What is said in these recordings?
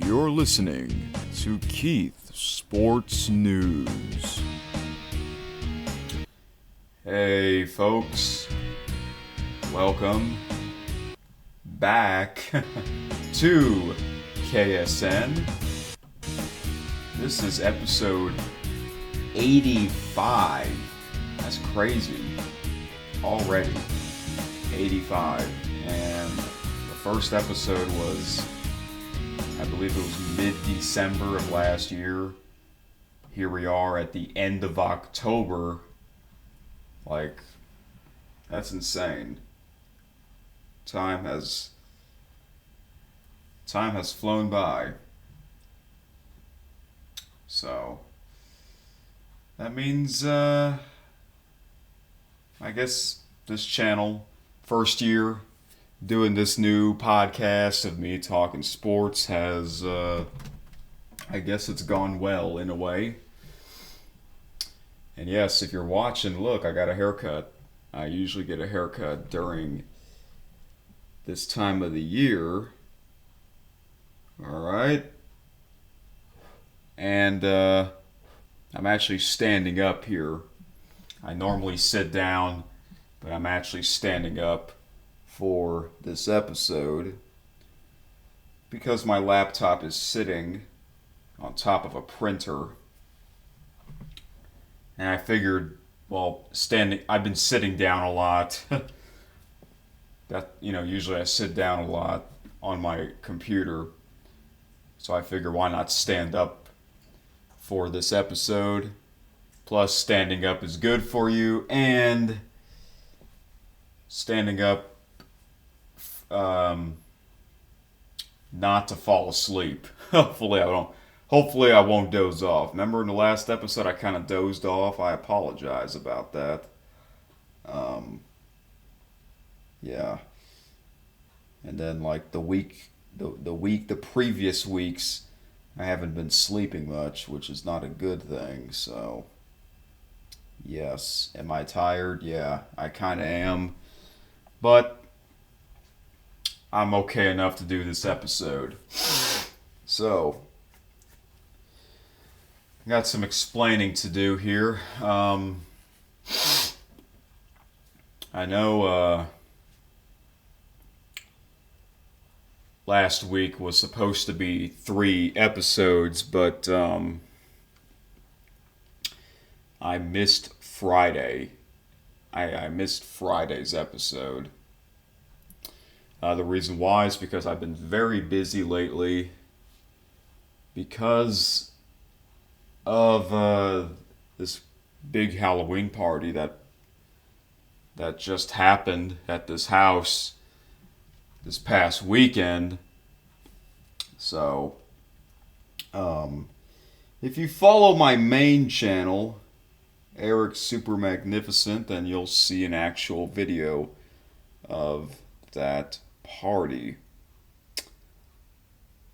You're listening to Keith Sports News. Hey folks, welcome back to KSN. This is episode 85. That's crazy. Already. 85. And the first episode was, I believe it was mid-December of last year. Here we are at the end of October. Like, that's insane. Time has flown by. So, that means, I guess this channel, first year doing this new podcast of me talking sports has, I guess it's gone well in a way. And yes, if you're watching, look, I got a haircut. I usually get a haircut during this time of the year. Alright. And I'm actually standing up here. I normally sit down, but I'm actually standing up for this episode because my laptop is sitting on top of a printer. And I figured, well, I've been sitting down a lot. Usually I sit down a lot on my computer. So I figure why not stand up for this episode. Plus, standing up is good for you, and standing up not to fall asleep. Hopefully I won't doze off. Remember in the last episode I kind of dozed off? I apologize about that. Yeah. And then like the previous weeks, I haven't been sleeping much, which is not a good thing. So, yes. Am I tired? Yeah, I kind of am. But I'm okay enough to do this episode. So, got some explaining to do here. I know last week was supposed to be 3 episodes, but I missed Friday. I missed Friday's episode. The reason why is because I've been very busy lately because of this big Halloween party that just happened at this house this past weekend. So, if you follow my main channel, Eric Super Magnificent, then you'll see an actual video of that party.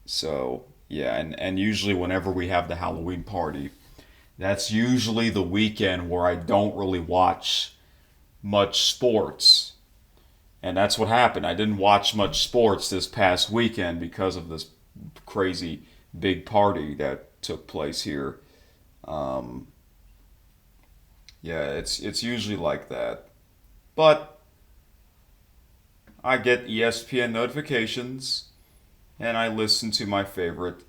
So, yeah, and usually whenever we have the Halloween party, that's usually the weekend where I don't really watch much sports. And that's what happened. I didn't watch much sports this past weekend because of this crazy big party that took place here. Yeah, it's usually like that. But I get ESPN notifications, and I listen to my favorite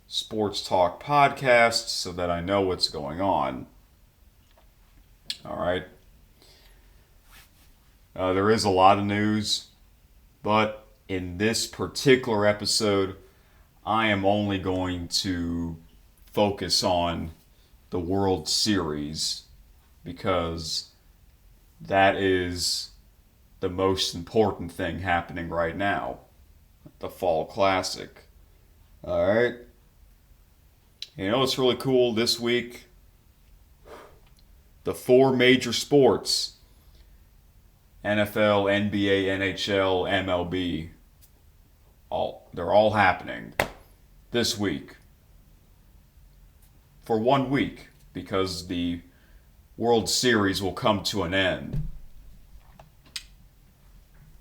sports talk podcasts so that I know what's going on. Alright. There is a lot of news, but in this particular episode, I am only going to focus on the World Series because that is the most important thing happening right now. The Fall Classic. Alright. You know what's really cool this week? The 4 major sports: NFL, NBA, NHL, MLB. They're all happening this week. For 1 week, because the World Series will come to an end.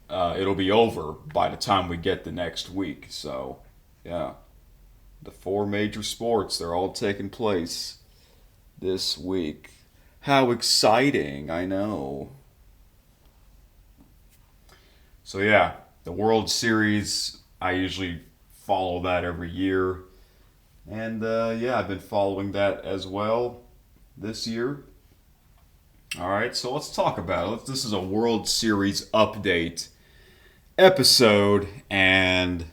It'll be over by the time we get the next week. So, yeah. The four major sports, they're all taking place this week. How exciting, I know. So, yeah, the World Series, I usually follow that every year. And yeah, I've been following that as well this year. All right, so let's talk about it. This is a World Series update episode, and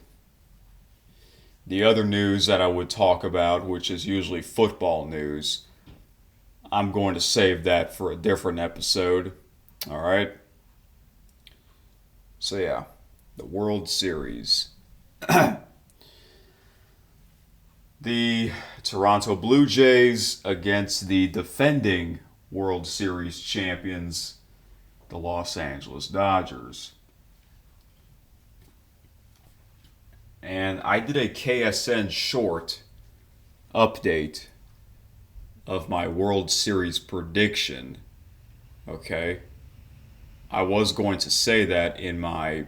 the other news that I would talk about, which is usually football news, I'm going to save that for a different episode. All right. So, yeah, the World Series. The Toronto Blue Jays against the defending World Series champions, the Los Angeles Dodgers. And I did a KSN short update of my World Series prediction. Okay. I was going to say that in my.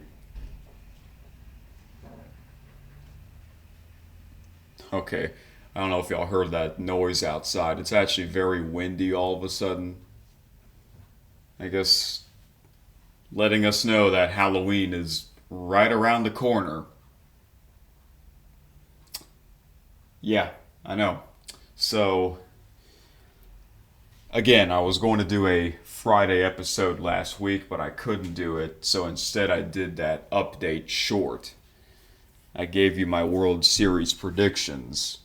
Okay. I don't know if y'all heard that noise outside. It's actually very windy all of a sudden. I guess letting us know that Halloween is right around the corner. Yeah, I know. So, again, I was going to do a Friday episode last week, but I couldn't do it. So instead, I did that update short. I gave you my World Series predictions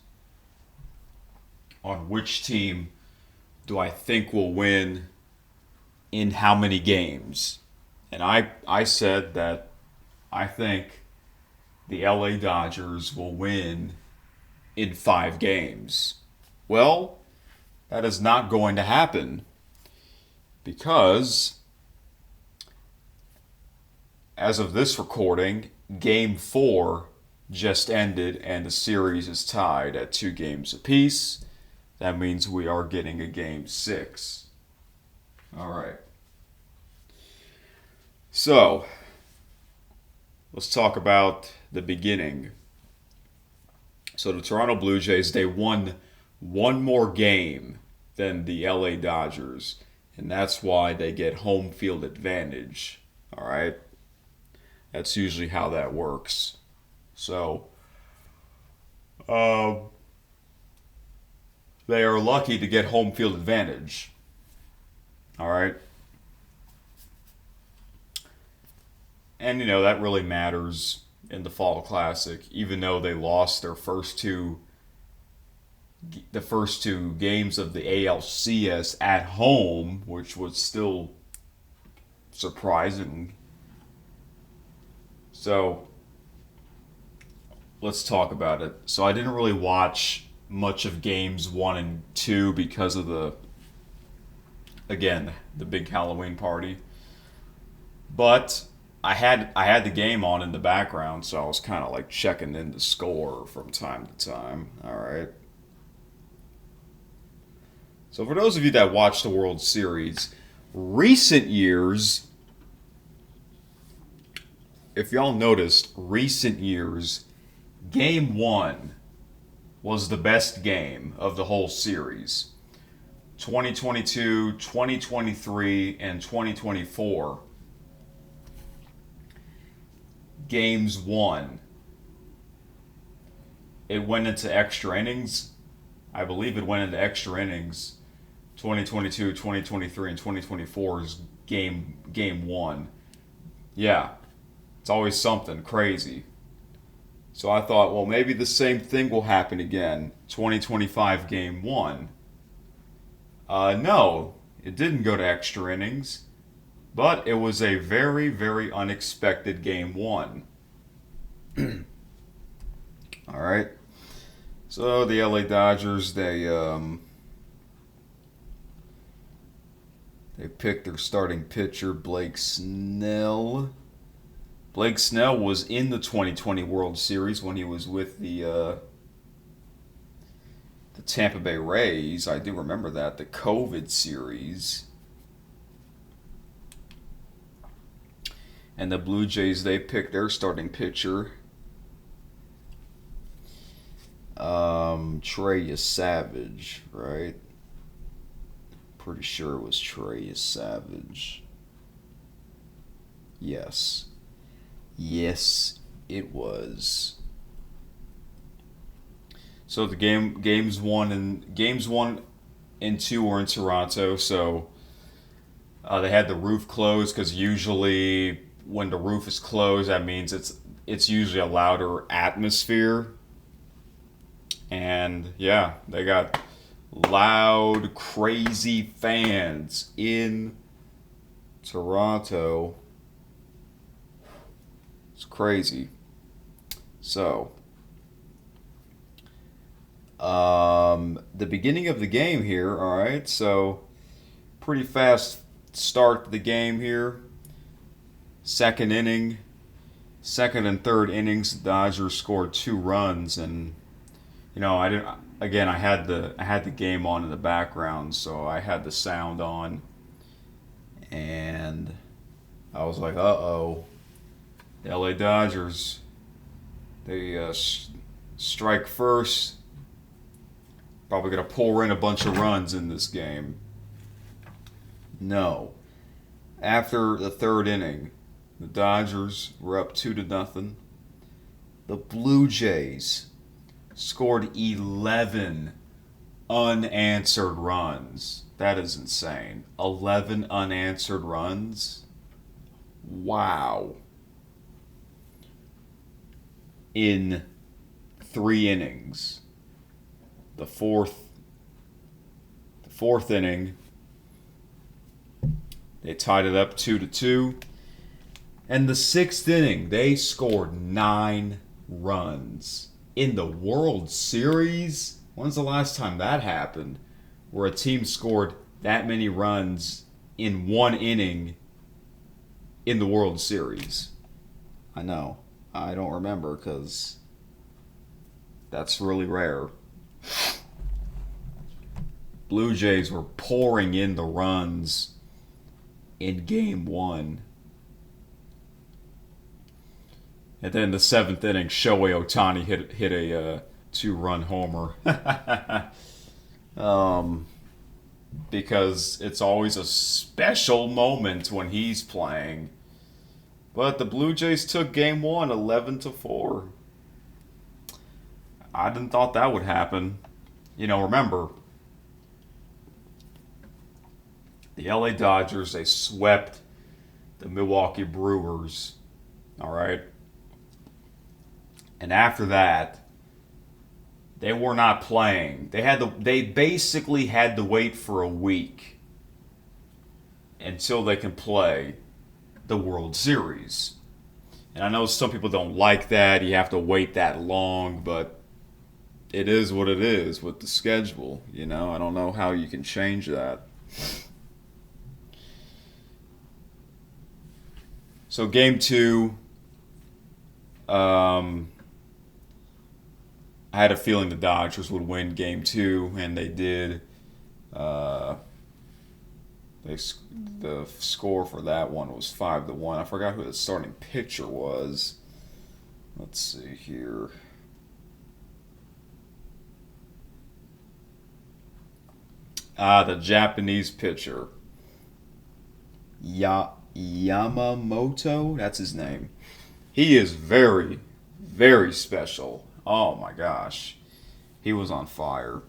on which team do I think will win in how many games. And I said that I think the LA Dodgers will win in 5 games. Well, that is not going to happen because, as of this recording, Game 4 just ended and the series is tied at 2 games apiece. That means we are getting a Game 6. All right. So, let's talk about the beginning. So the Toronto Blue Jays, they won one more game than the LA Dodgers, and that's why they get home field advantage. All right? That's usually how that works. So, they are lucky to get home field advantage. All right? And, that really matters in the Fall Classic, even though they lost the first two games of the ALCS at home, which was still surprising. So let's talk about it. So I didn't really watch much of games 1 and 2 because of the big Halloween party. But I had the game on in the background, so I was kind of like checking in the score from time to time. All right. So for those of you that watch the World Series, recent years, if y'all noticed, recent years, Game 1 was the best game of the whole series. 2022, 2023, and 2024. Games 1. It went into extra innings. I believe it went into extra innings. 2022, 2023, and 2024 is game 1. Yeah, it's always something crazy. So I thought, well, maybe the same thing will happen again. 2025 game 1. No, it didn't go to extra innings. But it was a very, very unexpected game 1. All right. So the LA Dodgers, they picked their starting pitcher, Blake Snell. Blake Snell was in the 2020 World Series when he was with the Tampa Bay Rays. I do remember that, the COVID series. And the Blue Jays, they picked their starting pitcher, Trey Savage, right? Pretty sure it was Trey Savage. Yes. Yes, it was. So the games one and two were in Toronto. So they had the roof closed because usually when the roof is closed, that means it's usually a louder atmosphere. And yeah, they got loud, crazy fans in Toronto. It's crazy. So, the beginning of the game here, all right, so pretty fast start to the game here. Second inning, second and third innings, the Dodgers scored 2 runs, and I didn't. Again, I had the game on in the background, so I had the sound on, and I was like, "Uh-oh, the LA Dodgers, they strike first, probably gonna pour in a bunch of runs in this game." No, after the third inning, the Dodgers were up 2-0. The Blue Jays scored 11 unanswered runs. That is insane. 11 unanswered runs? Wow. In 3 innings. The fourth inning, they tied it up 2-2. And the sixth inning, they scored 9 runs. In the World Series? When's the last time that happened? Where a team scored that many runs in 1 inning in the World Series? I know. I don't remember because that's really rare. Blue Jays were pouring in the runs in Game 1. And then in the 7th inning, Shohei Ohtani hit a 2-run homer. Because it's always a special moment when he's playing. But the Blue Jays took Game 1 11-4. I didn't thought that would happen. Remember, the LA Dodgers, they swept the Milwaukee Brewers. All right? And after that, they were not playing. They basically had to wait for a week until they can play the World Series. And I know some people don't like that. You have to wait that long, but it is what it is with the schedule. I don't know how you can change that. So Game 2, I had a feeling the Dodgers would win Game 2, and they did. The score for that one was 5-1. I forgot who the starting pitcher was. Let's see here. The Japanese pitcher. Yamamoto? That's his name. He is very, very special. Oh my gosh. He was on fire.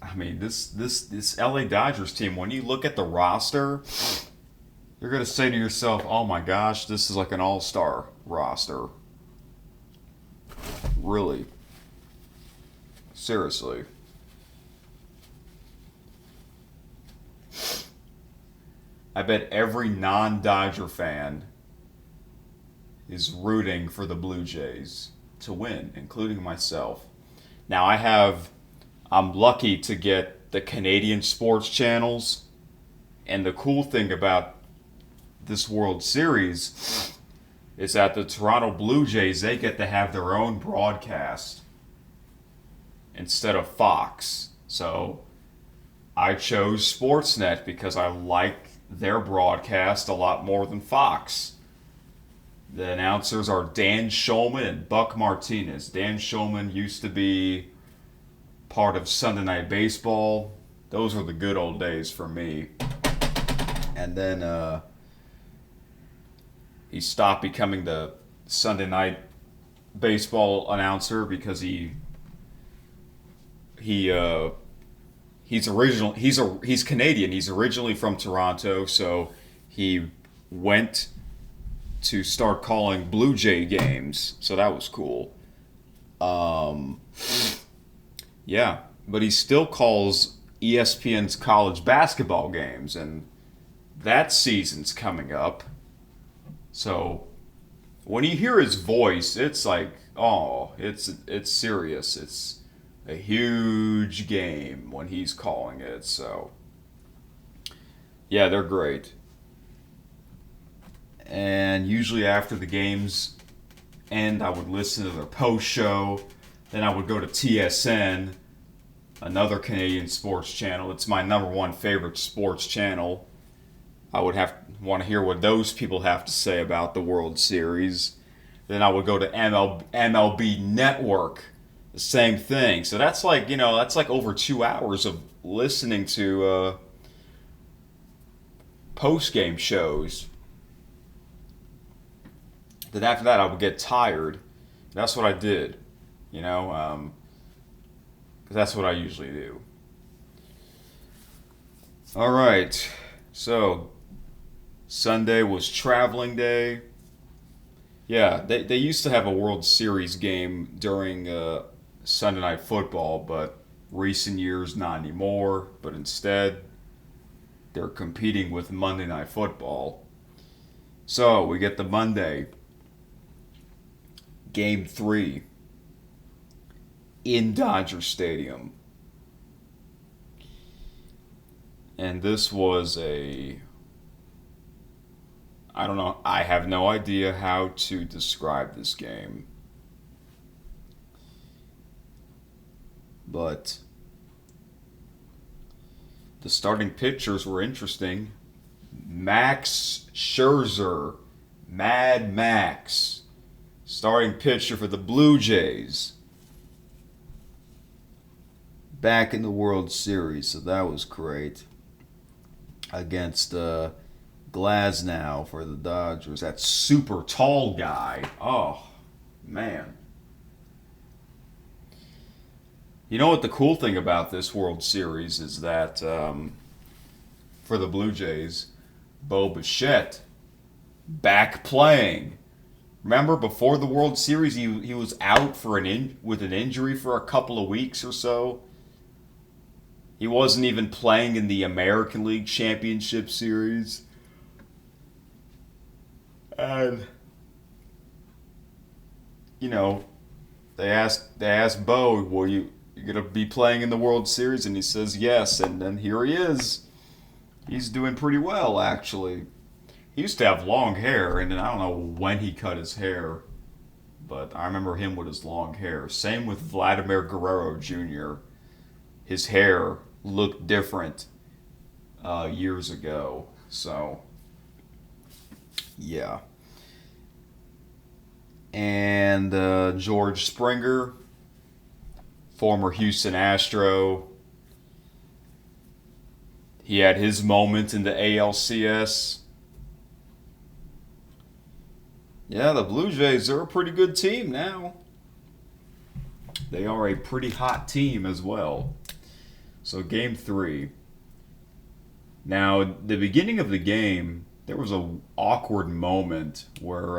I mean, this LA Dodgers team, when you look at the roster, you're going to say to yourself, oh my gosh, this is like an all-star roster. Really. Seriously. I bet every non-Dodger fan is rooting for the Blue Jays to win, including myself. Now, I'm lucky to get the Canadian sports channels, and the cool thing about this World Series is that the Toronto Blue Jays, they get to have their own broadcast instead of Fox. So I chose Sportsnet because I like their broadcast a lot more than Fox. The announcers are Dan Schulman and Buck Martinez. Dan Schulman used to be part of Sunday Night Baseball. Those were the good old days for me. And then he stopped becoming the Sunday Night Baseball announcer because he's Canadian. He's originally from Toronto, so he went to start calling Blue Jay games. So that was cool. Yeah, but he still calls ESPN's college basketball games, and that season's coming up. So when you hear his voice, it's like, oh, it's serious. It's a huge game when he's calling it. So yeah, they're great. And usually after the games end, I would listen to their post show. Then I would go to TSN, another Canadian sports channel. It's my number one favorite sports channel. I would want to hear what those people have to say about the World Series. Then I would go to MLB Network, the same thing. So that's like over 2 hours of listening to post game shows. Then after that, I would get tired. That's what I did, because that's what I usually do. All right, so Sunday was traveling day. Yeah, they used to have a World Series game during Sunday Night Football, but recent years not anymore. But instead, they're competing with Monday Night Football. So we get the Monday. Game 3 in Dodger Stadium. And this was I don't know, I have no idea how to describe this game. But the starting pitchers were interesting. Max Scherzer, Mad Max, starting pitcher for the Blue Jays. Back in the World Series, so that was great. Against Glasnow for the Dodgers. That super tall guy. Oh, man. You know what the cool thing about this World Series is that for the Blue Jays, Bo Bichette back playing. Remember, before the World Series, he was out with an injury for a couple of weeks or so. He wasn't even playing in the American League Championship Series. And they asked Bo, "Will you gonna be playing in the World Series?" And he says yes. And then here he is. He's doing pretty well, actually. He used to have long hair, and I don't know when he cut his hair, but I remember him with his long hair. Same with Vladimir Guerrero Jr. His hair looked different years ago. So, yeah. And George Springer, former Houston Astro, he had his moment in the ALCS. Yeah, the Blue Jays are a pretty good team now. They are a pretty hot team as well. So game 3. Now, at the beginning of the game, there was an awkward moment where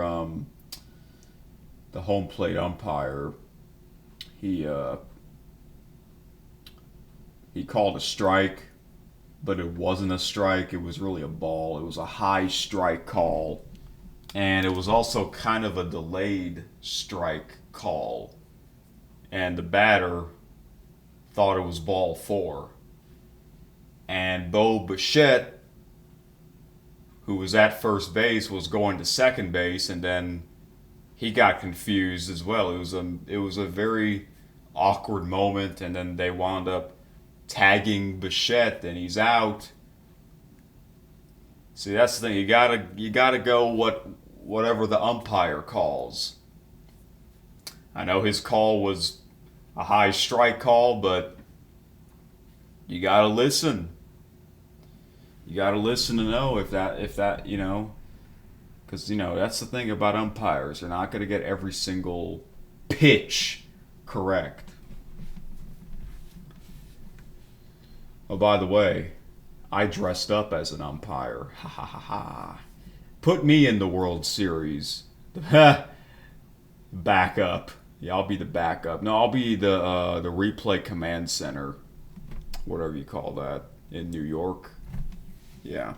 the home plate umpire, he called a strike, but it wasn't a strike. It was really a ball. It was a high strike call. And it was also kind of a delayed strike call. And the batter thought it was ball 4. And Bo Bichette, who was at first base, was going to second base, and then he got confused as well. It was a very awkward moment, and then they wound up tagging Bichette, and he's out. See, that's the thing. You gotta go whatever the umpire calls. I know his call was a high strike call, but you gotta listen. You gotta listen to know if that because that's the thing about umpires. They're not gonna get every single pitch correct. Oh, by the way, I dressed up as an umpire. Ha ha ha ha. Put me in the World Series. Backup. Yeah, I'll be the backup. No, I'll be the replay command center, whatever you call that, in New York. Yeah,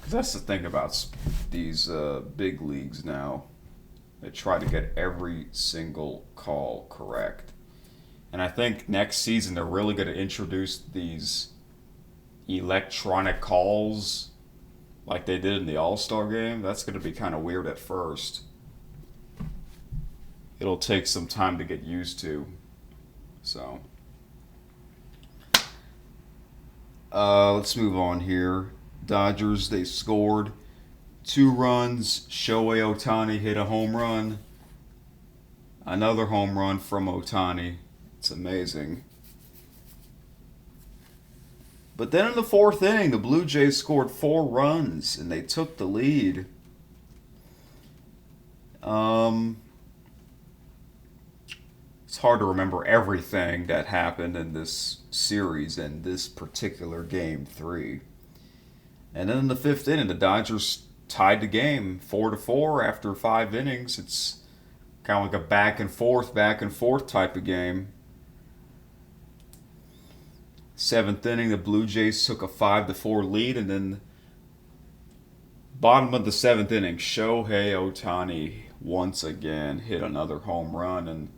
because that's the thing about these big leagues now. They try to get every single call correct. And I think next season they're really going to introduce these electronic calls like they did in the All-Star game. That's going to be kind of weird at first. It'll take some time to get used to. So, let's move on here. Dodgers, they scored 2 runs. Shohei Ohtani hit a home run. Another home run from Ohtani. It's amazing. But then in the 4th inning, the Blue Jays scored 4 runs and they took the lead. It's hard to remember everything that happened in this series in this particular game 3. And then in the 5th inning, the Dodgers tied the game 4-4 after 5 innings. It's kind of like a back and forth type of game. 7th inning, the Blue Jays took a 5-4 lead, and then bottom of the 7th inning, Shohei Ohtani once again hit another home run, and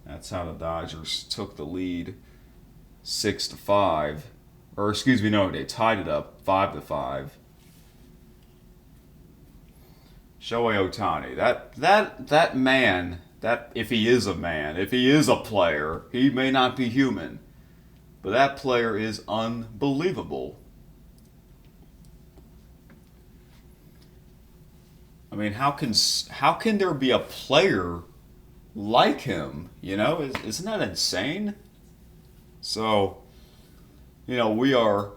that's how the Dodgers took the lead 6-5. Or excuse me, no, they tied it up 5-5. Shohei Ohtani, that man, that if he is a man, if he is a player, he may not be human, but that player is unbelievable. I mean, how can there be a player like him? Isn't that insane? So, we are.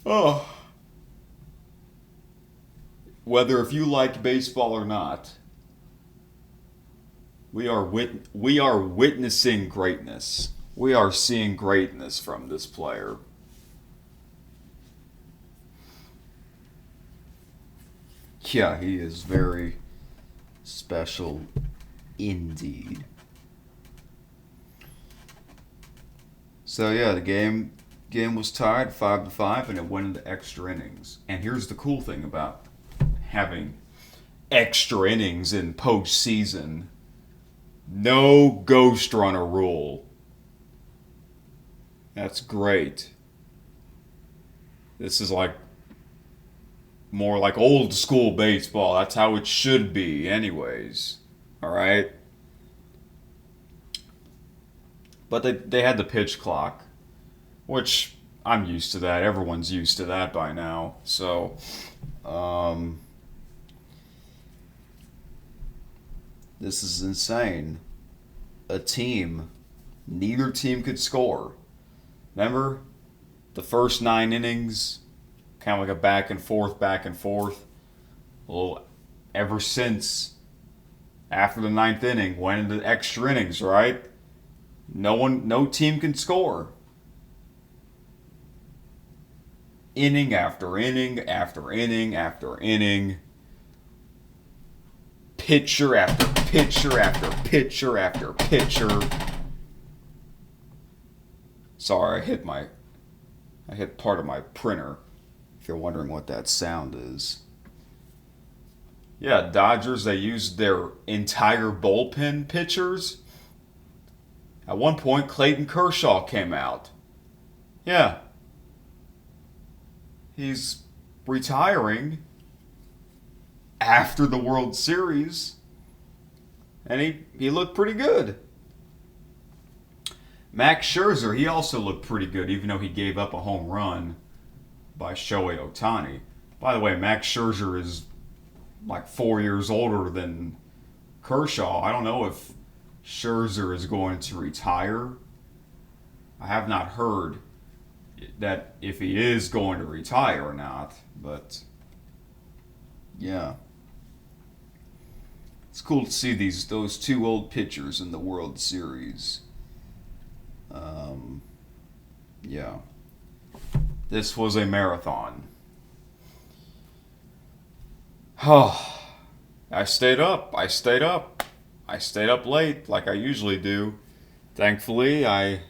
Oh. Whether if you like baseball or not, we are witnessing greatness. We are seeing greatness from this player. Yeah, he is very special indeed. So yeah, the game was tied 5-5, and it went into extra innings. And here's the cool thing about having extra innings in postseason: no ghost runner rule. That's great. This is more like old school baseball. That's how it should be, anyways. All right. But they had the pitch clock, which I'm used to that. Everyone's used to that by now. So, this is insane. Neither team could score. Remember, the first 9 innings, kind of like a back and forth. Well, ever since after the 9th inning, went into extra innings, right? No team can score. Inning after inning after inning after inning. Pitcher after pitcher after pitcher after pitcher. Sorry, I hit part of my printer, if you're wondering what that sound is. Yeah, Dodgers, they used their entire bullpen pitchers. At one point, Clayton Kershaw came out. Yeah. He's retiring after the World Series, and he looked pretty good. Max Scherzer, he also looked pretty good, even though he gave up a home run by Shohei Ohtani. By the way, Max Scherzer is like 4 years older than Kershaw. I don't know if Scherzer is going to retire. I have not heard that if he is going to retire or not, but yeah. It's cool to see those two old pitchers in the World Series. Um, yeah. This was a marathon. Oh, I stayed up. I stayed up. I stayed up late like I usually do. Thankfully, I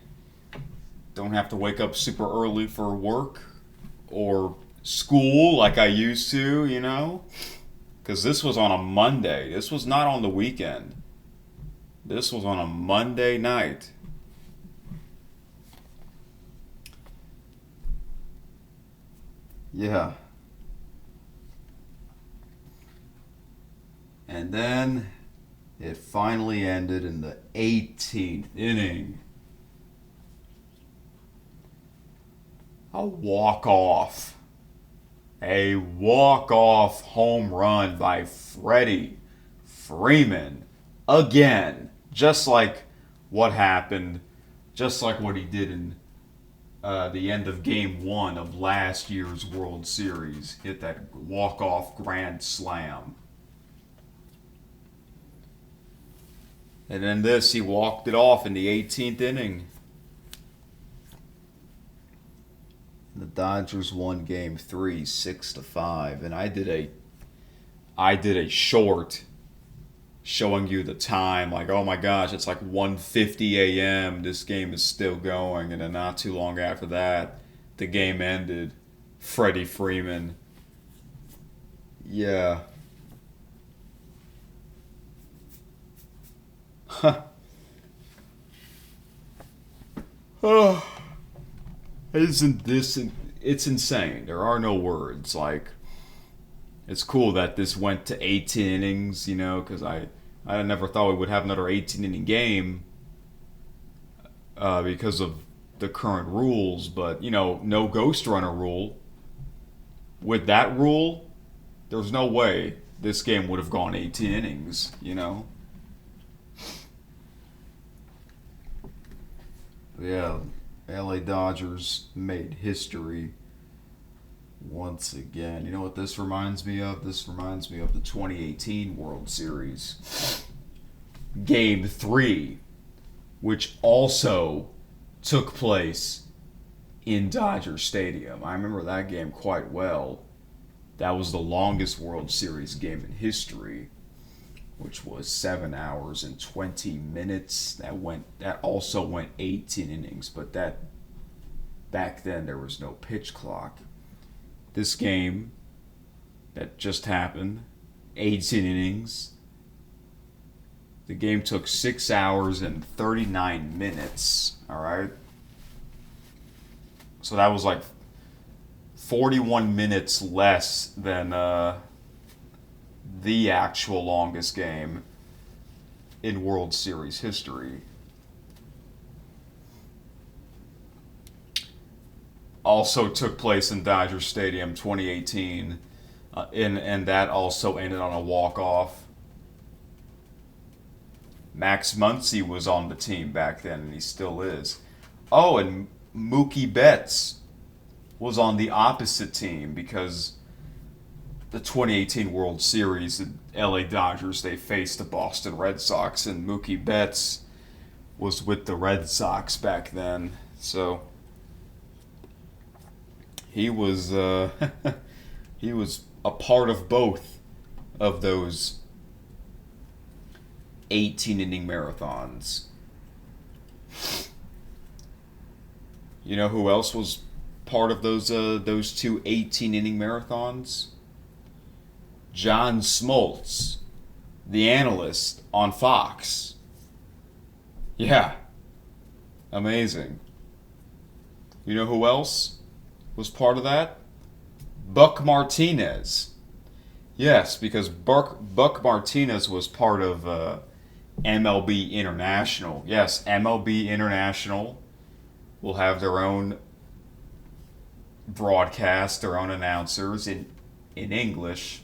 don't have to wake up super early for work or school like I used to, you know? Because this was on a Monday. This was not on the weekend. This was on a Monday night. Yeah. And then it finally ended in the 18th inning. A walk-off. A walk-off home run by Freddie Freeman. Again. Just like what happened. Just like what he did in the end of Game 1 of last year's World Series. Hit that walk-off grand slam. And then this, he walked it off in the 18th inning. The Dodgers won Game 3, 6-5, and I did a short showing you the time. Like, oh my gosh, it's like 1:50 a.m. This game is still going, and then not too long after that, the game ended. Freddie Freeman. Yeah. Oh, isn't this? It's insane. There are no words. Like, it's cool that this went to 18 innings. You know, because I never thought we would have another 18 inning game because of the current rules. But you know, no ghost runner rule. With that rule, there's no way this game would have gone 18 innings. You know. Yeah, LA Dodgers made history once again. You know what this reminds me of? This reminds me of the 2018 World Series. Game 3, which also took place in Dodger Stadium. I remember that game quite well. That was the longest World Series game in history, which was 7 hours and 20 minutes. That also went 18 innings, but that back then there was no pitch clock. This game that just happened, 18 innings. The game took 6 hours and 39 minutes, all right? So that was like 41 minutes less than the actual longest game in World Series history. Also took place in Dodger Stadium 2018, and that also ended on a walk-off. Max Muncy was on the team back then, and he still is. Oh, and Mookie Betts was on the opposite team because the 2018 World Series, the LA Dodgers, they faced the Boston Red Sox, and Mookie Betts was with the Red Sox back then. So he was he was a part of both of those 18 inning marathons. You know who else was part of those two 18 inning marathons? John Smoltz, the analyst on Fox. Yeah. Amazing. You know who else was part of that? Buck Martinez. Yes, because Buck Martinez was part of MLB International. Yes, MLB International will have their own broadcast, their own announcers in English.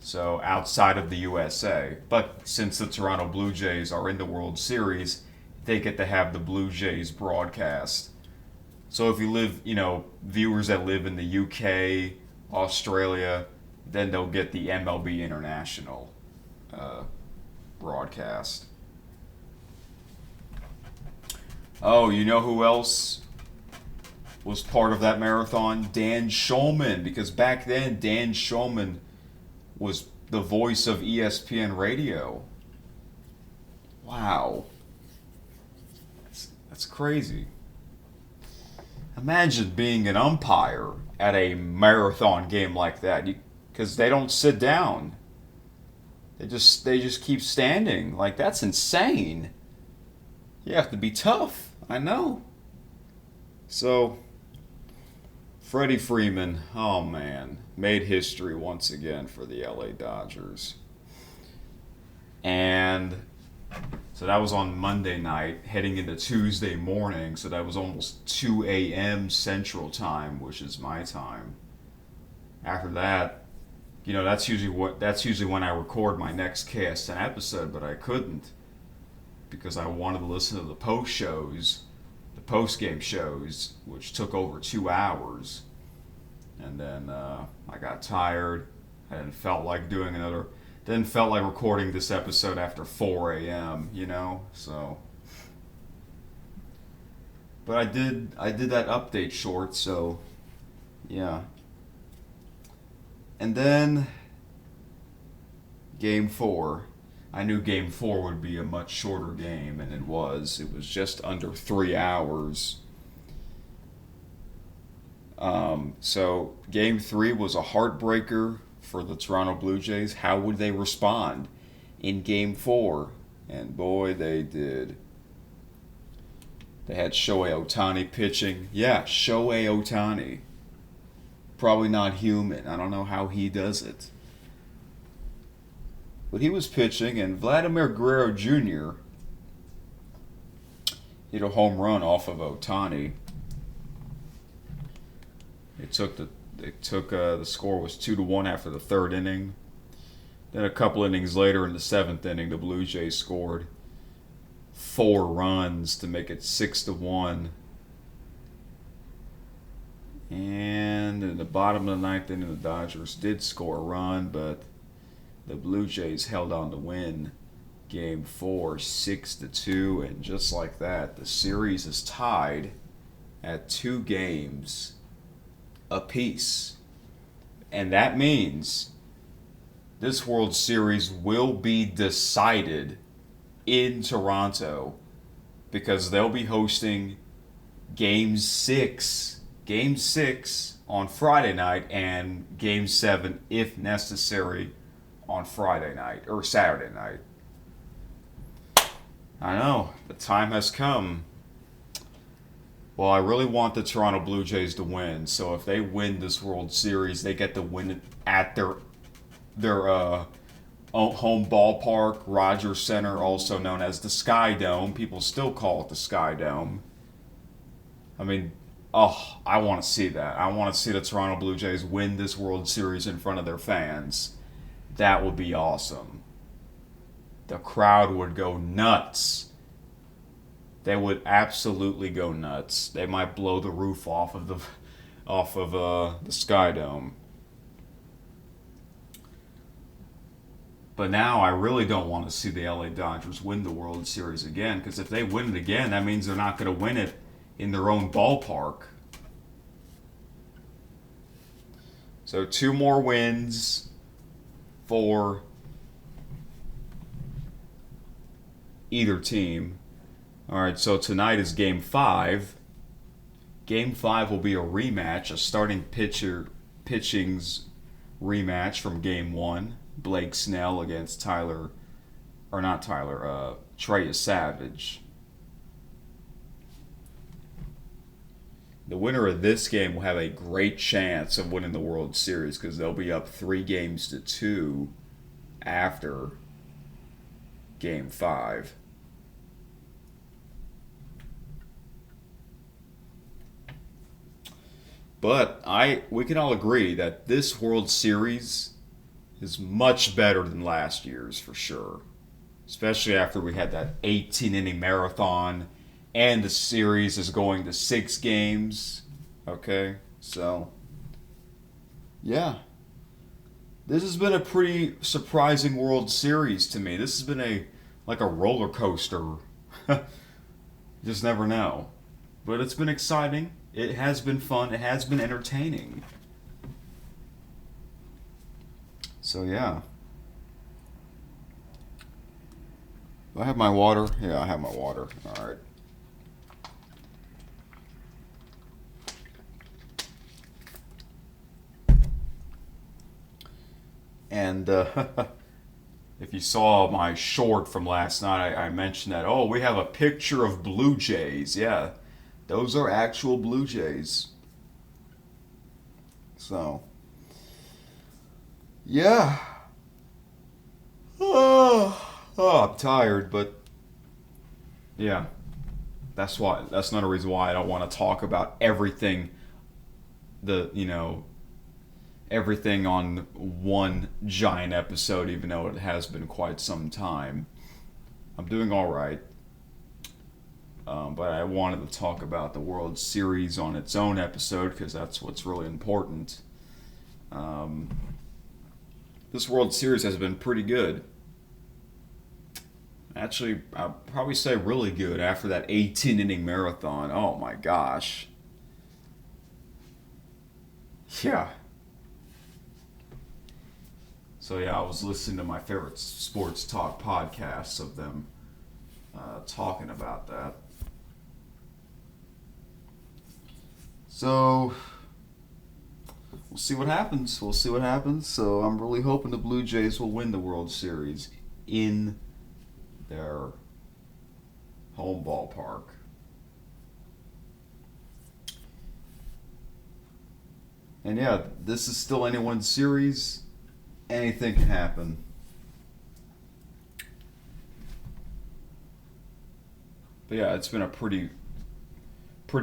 So outside of the USA. But since the Toronto Blue Jays are in the World Series, they get to have the Blue Jays broadcast. So if you live, viewers that live in the UK, Australia, then they'll get the MLB International uh, broadcast. Oh, you know who else was part of that marathon? Dan Schulman, because back then Dan Schulman was the voice of ESPN Radio. Wow. That's crazy. Imagine being an umpire at a marathon game like that, because they don't sit down. They just keep standing. Like, that's insane. You have to be tough. I know. So, Freddie Freeman, oh man, made history once again for the LA Dodgers. And so that was on Monday night, heading into Tuesday morning. So that was almost 2 a.m. Central Time, which is my time. After that, that's usually when I record my next KSN episode, but I couldn't because I wanted to listen to the post game shows, which took over 2 hours. And then I got tired. I didn't felt like recording this episode after 4 a.m. So. But I did that update short, so yeah. And then Game 4. I knew Game 4 would be a much shorter game, and it was. It was just under 3 hours. So Game 3 was a heartbreaker for the Toronto Blue Jays. How would they respond in Game 4? And boy, they did. They had Shohei Ohtani pitching. Yeah, Shohei Ohtani. Probably not human. I don't know how he does it. But he was pitching, and Vladimir Guerrero Jr. hit a home run off of Ohtani. The score was 2-1 after the third inning. Then a couple innings later in the seventh inning, the Blue Jays scored 4 runs to make it 6-1. And in the bottom of the ninth inning, the Dodgers did score a run, but the Blue Jays held on to win Game 4 6-2, and just like that, the series is tied at 2 games apiece. And that means this World Series will be decided in Toronto because they'll be hosting Game 6 on Friday night and Game 7, if necessary, on Friday night or Saturday night. I know, the time has come. Well, I really want the Toronto Blue Jays to win, so if they win this World Series, they get to win it at their home ballpark, Rogers Center, also known as the Sky Dome. People still call it the Sky Dome. I mean, I want to see that. I want to see the Toronto Blue Jays win this World Series in front of their fans. That would be awesome. The crowd would go nuts. They would absolutely go nuts. They might blow the roof off of the Sky Dome. But now I really don't want to see the LA Dodgers win the World Series again, because if they win it again, that means they're not going to win it in their own ballpark. So 2 more wins for either team. All right, so tonight is Game 5. Game 5 will be a rematch, a starting pitching's rematch from Game 1. Blake Snell against Trey Savage. The winner of this game will have a great chance of winning the World Series because they'll be up 3-2 after Game 5. But we can all agree that this World Series, is much better than last year's for sure. Especially after we had that 18 inning marathon and the series is going to 6 games. Okay, so yeah. This has been a pretty surprising World Series to me. This has been a like a roller coaster. You just never know. But it's been exciting. It has been fun. It has been entertaining. So yeah. Do I have my water? Yeah, I have my water. All right. And if you saw my short from last night, I mentioned that, oh, we have a picture of Blue Jays. Yeah, those are actual Blue Jays. So, yeah. I'm tired, but yeah, that's why. That's not a reason why I don't want to talk about everything. Everything on one giant episode, even though it has been quite some time. I'm doing all right, but I wanted to talk about the World Series on its own episode because that's what's really important. This World Series has been pretty good. Actually, I'd probably say really good after that 18 inning marathon. Oh my gosh. Yeah. So yeah, I was listening to my favorite sports talk podcasts of them talking about that. So we'll see what happens. We'll see what happens. So I'm really hoping the Blue Jays will win the World Series in their home ballpark. And yeah, this is still anyone's series. Anything can happen. But yeah, it's been a pretty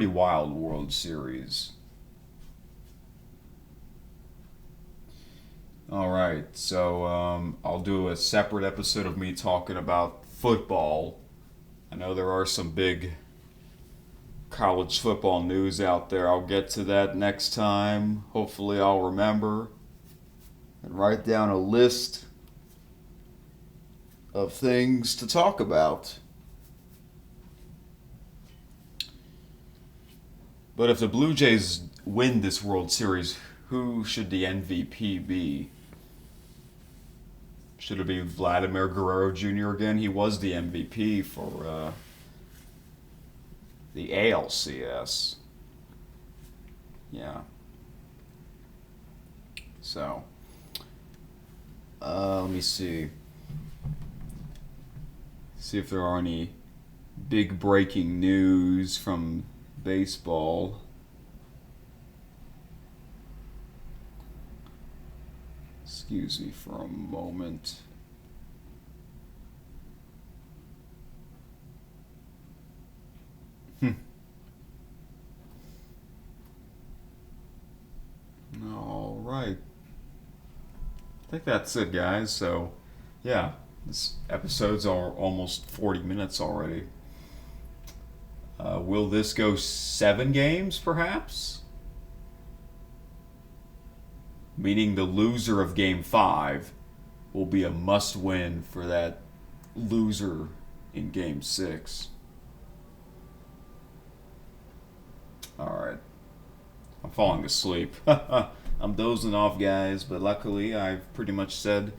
wild World Series. All right, so I'll do a separate episode of me talking about football. I know there are some big college football news out there. I'll get to that next time. Hopefully, I'll remember and write down a list of things to talk about. But if the Blue Jays win this World Series, who should the MVP be? Should it be Vladimir Guerrero Jr. again? He was the MVP for the ALCS. Yeah. So, let me see. See if there are any big breaking news from baseball. Excuse me for a moment. All right. I think that's it, guys. So, yeah, this episode's almost 40 minutes already. Will this go 7 games, perhaps? Meaning the loser of Game 5 will be a must-win for that loser in Game 6. Alright. I'm falling asleep. I'm dozing off, guys, but luckily I've pretty much said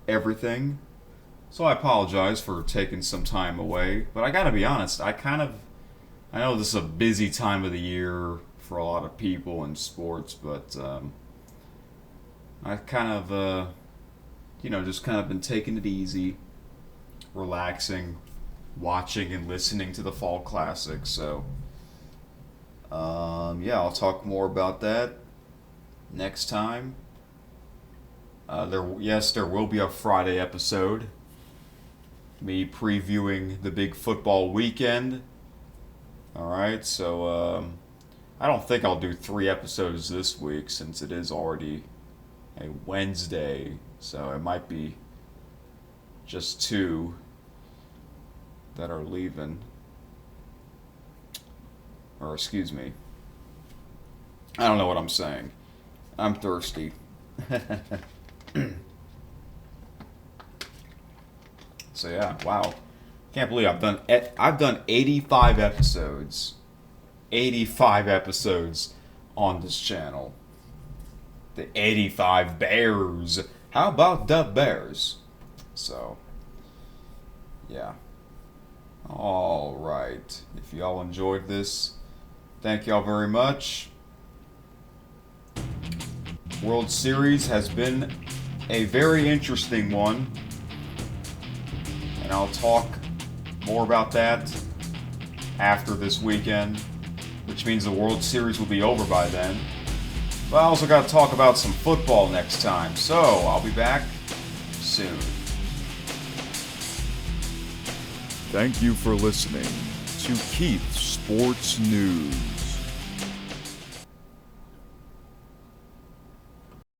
everything. So I apologize for taking some time away. But I gotta be honest, I know this is a busy time of the year for a lot of people in sports, but I just kind of been taking it easy, relaxing, watching and listening to the Fall Classic. So, yeah, I'll talk more about that next time. There will be a Friday episode. Me previewing the big football weekend. Alright, so I don't think I'll do 3 episodes this week since it is already a Wednesday, so it might be just 2 that are leaving. Or excuse me. I don't know what I'm saying. I'm thirsty. So yeah, wow. Can't believe I've done 85 episodes. 85 episodes on this channel. The 85 Bears. How about the Bears? So, yeah. All right. If y'all enjoyed this, thank y'all very much. World Series has been a very interesting one, and I'll talk more about that after this weekend, which means the World Series will be over by then. But I also got to talk about some football next time, so I'll be back soon. Thank you for listening to Keith Sports News.